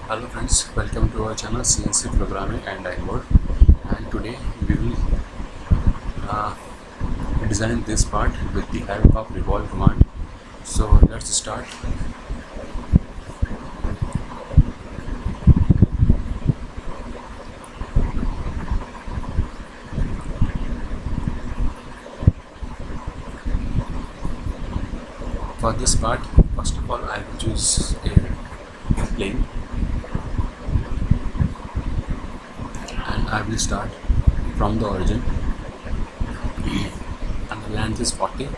Hello friends, welcome to our channel CNC Programming and iBoard. And today we will uh, design this part with the help of revolve command. So let's start. For this part, first of all I will choose a plane and I will start from the origin, and the length is 40.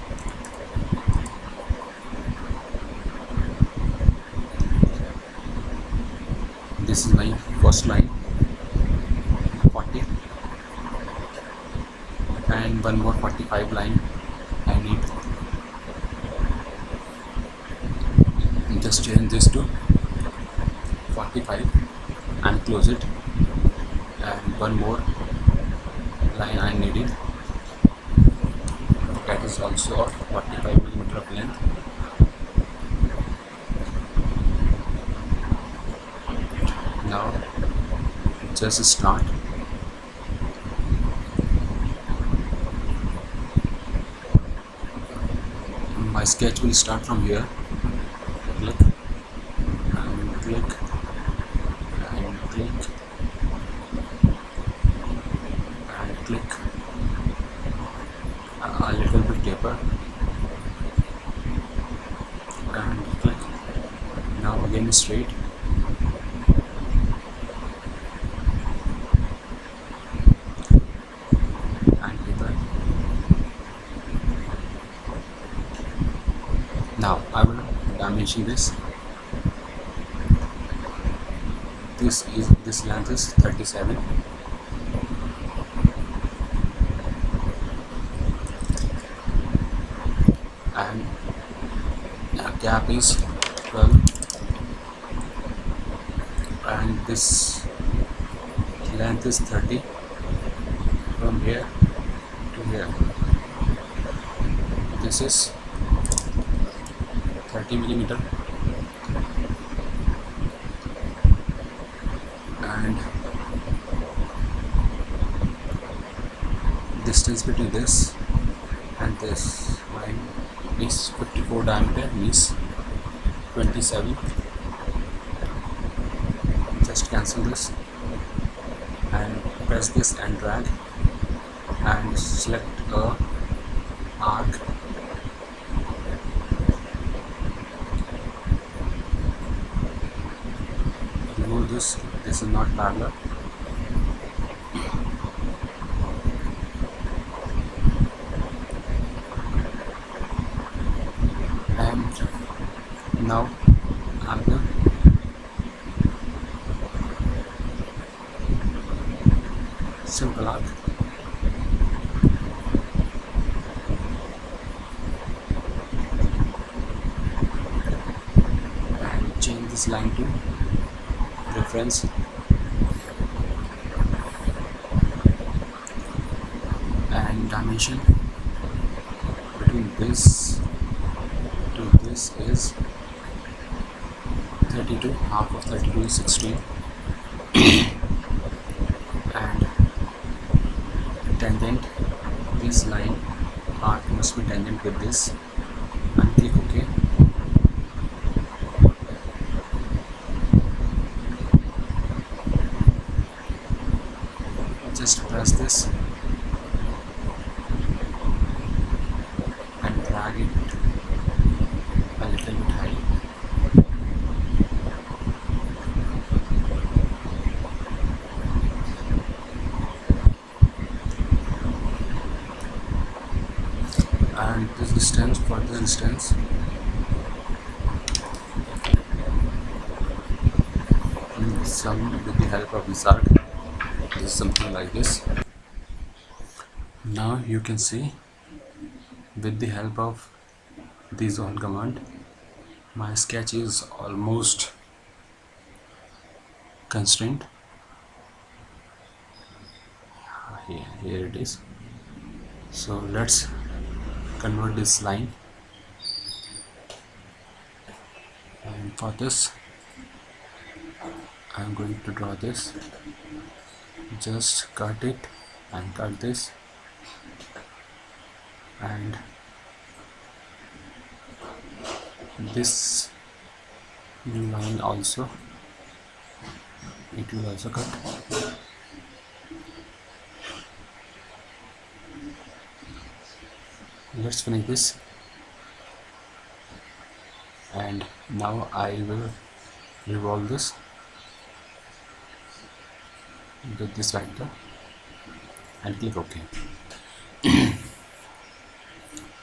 This is my first line, 40, and one more 45 line I need. Just change this to 45 and close it, and one more line I needed, that is also of 45 millimeter of length. Now just start. My sketch will start from here. Click and click and click and click, a little bit taper and click. Now again straight and taper. Now I will dimension this. This length is 37 and gap is 12, and this length is 30 from here to here. This is 30 millimeter, and distance between this and this line is 54 diameter, means 27. Just cancel this and press this and drag and select a arc. Remove this is not parallel. And now I will simple arc. And change this line to reference. And dimension between this to this is 32. Half of 32 is 16. And tangent, this line arc must be tangent with this, and click OK. Just press this and drag it a little bit high. And this distance, for this distance, some with the help of this arc, this is something like this. Now you can see, with the help of the zone command, my sketch is almost constrained. Here it is. So let's convert this line, and for this I'm going to draw this. Just cut it and cut this, and this line also, it will also cut. Let's finish this, and now I will revolve this with this vector and click OK.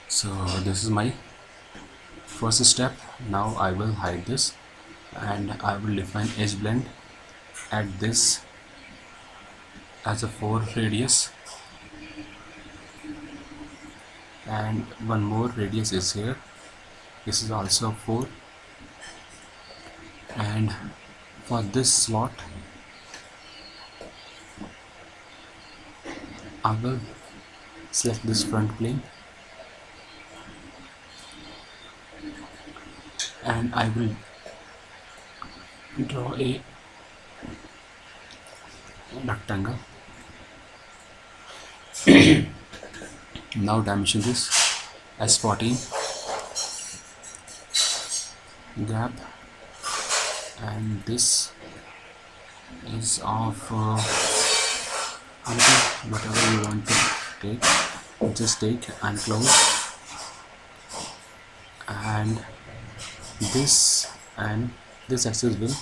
So this is my first step. Now I will hide this, and I will define edge blend at this as a 4 radius, and one more radius is here. This is also 4, and for this slot I will select this front plane, and I will draw a rectangle. Now dimension this as 14 gap, and this is of whatever you want to take, just take and close, and this axis will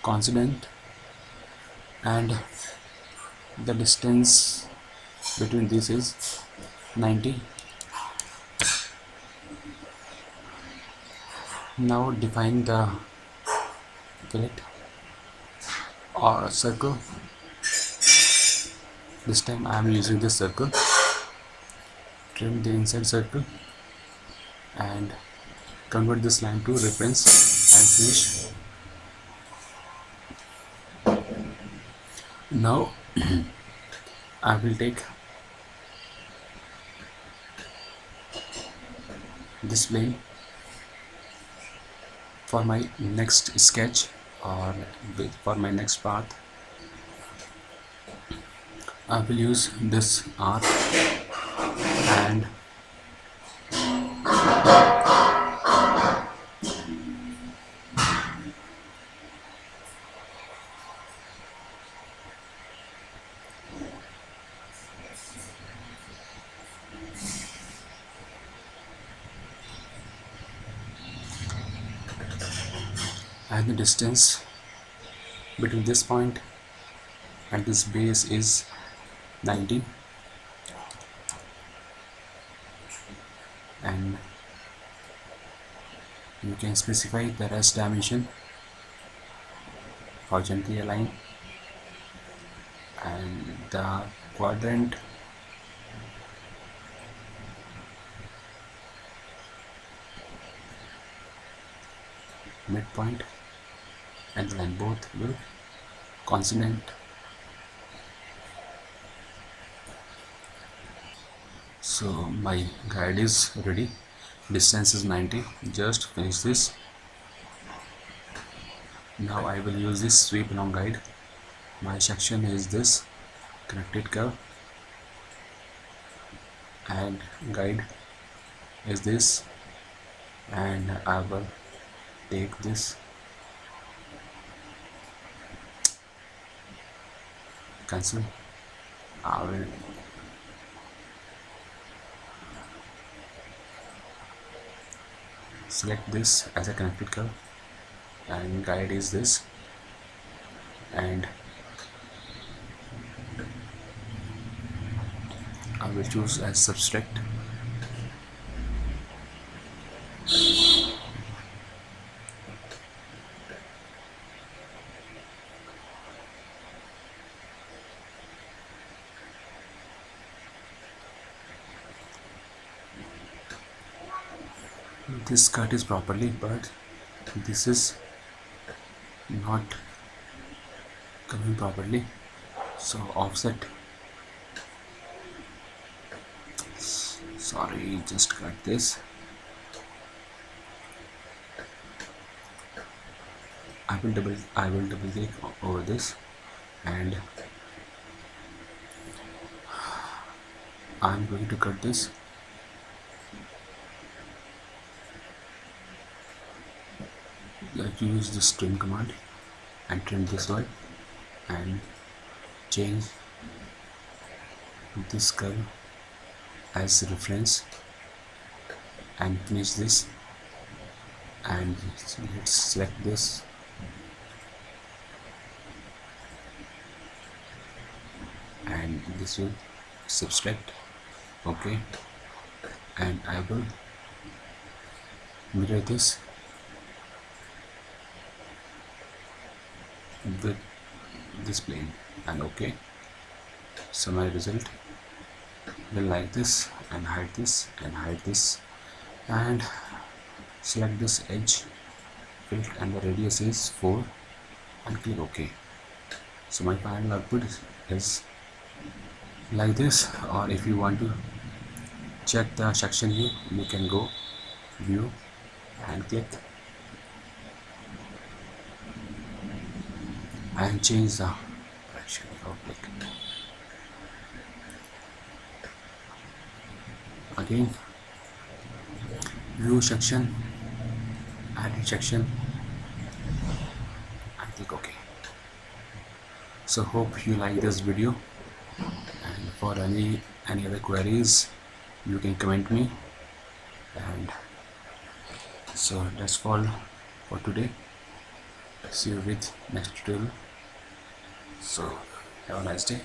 constant, and the distance between this is 90. Now define the fillet or circle. This time I am using this circle. Trim the inside circle and convert this line to reference and finish. Now I will take this plane for my next sketch or for my next path. I will use this arc and the distance between this point and this base is 90, and you can specify the rest dimension horizontally aligned, and the quadrant midpoint and the line both will consonant. So my guide is ready. Distance is 90. Just finish this. Now I will use this sweep along guide. My section is this connected curve, and guide is this, and I will take this, cancel. I will select this as a connected curve, and guide is this, and I will choose as subtract. This cut is properly, but this is not coming properly, so offset. Sorry, just cut this. I will double click over this, and I'm going to cut this. Like, use this trim command and trim this one and change this curve as reference and finish this, and let's select this and this will subtract. Okay, and I will mirror this with this plane, and okay, so my result will like this, and hide this and hide this, and select this edge fill, and the radius is 4, and click OK. So my final output is like this. Or if you want to check the section view, you can go view and click and change the direction of click. Again, view section, edit section, and click OK. So hope you like this video, and for any other queries you can comment me. And so that's all for today. See you with next tutorial. So have a nice day.